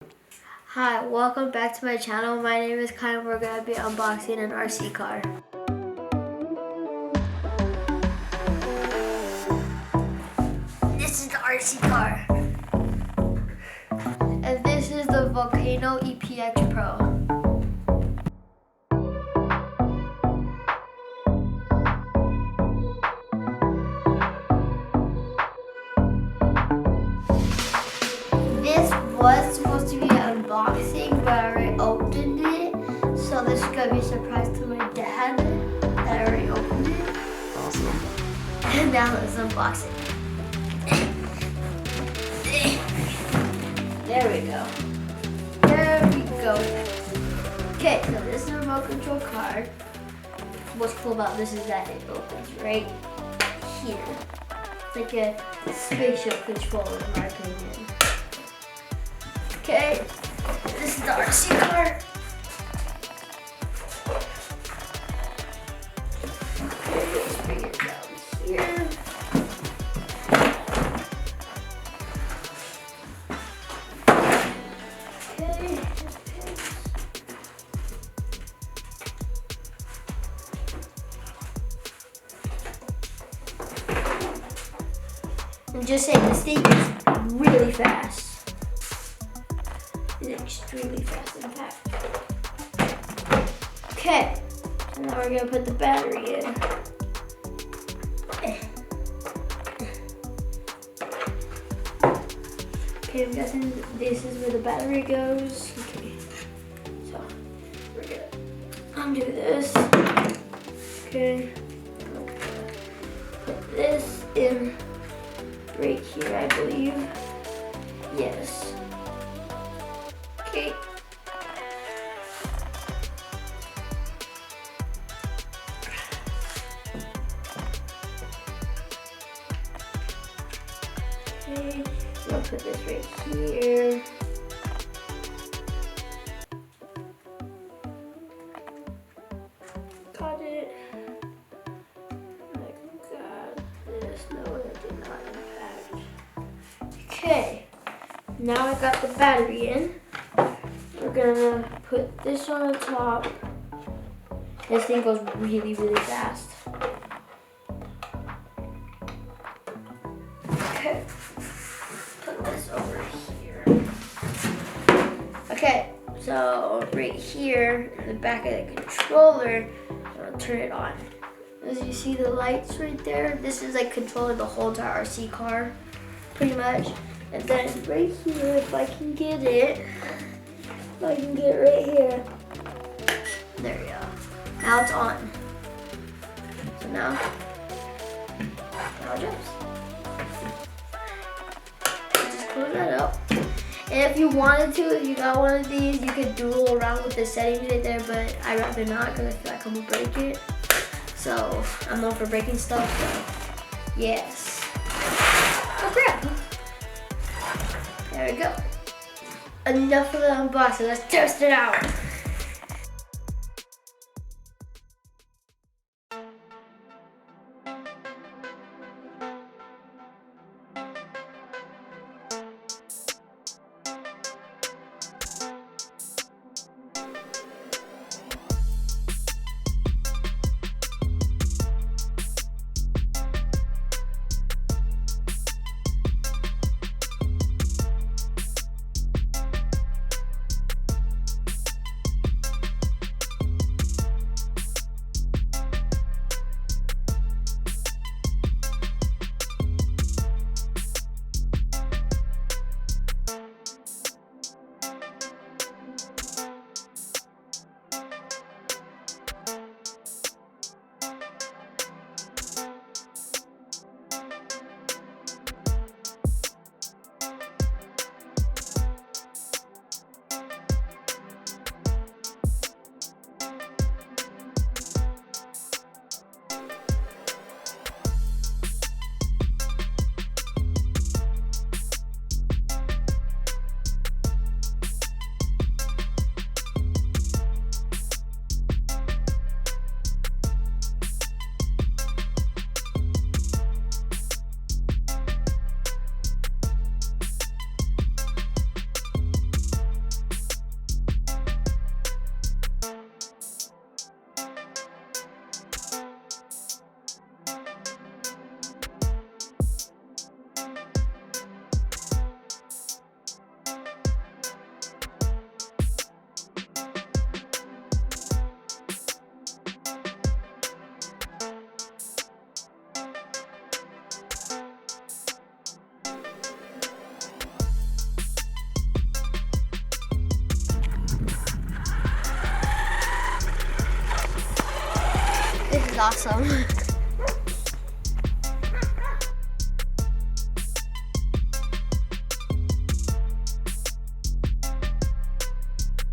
Hi, welcome back to my channel. My name is Kai and we're going to be unboxing an RC car. This is the RC car. And this is the Volcano EPX Pro. This was supposed to be an unboxing, but I already opened it. So this is gonna be a surprise to my dad that I already opened it. Awesome. And now let's unbox it. There we go. There we go. Okay, so this is a remote control card. What's cool about this is that it opens right here. It's like a spatial controller in my opinion. Okay, this is the RC car. Let's bring it down here. Okay. I'm just saying, this thing is really fast. It's extremely fast, in fact. Okay, so now we're gonna put the battery in. Okay, I'm guessing this is where the battery goes. Okay, so we're gonna undo this. Okay, put this in right here, I believe. Yes. Okay. Okay, I'll put this right here. Got it. I got this. No, that did not impact. Okay, now I got the battery in. We're gonna put this on the top. This thing goes really, really fast. Okay, put this over here. Okay, so right here in the back of the controller, I'm gonna turn it on. As you see the lights right there, this is like controlling the whole entire RC car, pretty much. And then right here, if I can get it, I can get it right here. There we go. Now it's on. So now it jumps. Just close that up. And if you wanted to, if you got one of these, you could doodle around with the settings right there, but I'd rather not because I feel like I'm gonna break it. So I'm known for breaking stuff, so yes. Oh crap. There we go. Enough of the unboxing, let's test it out. This is awesome.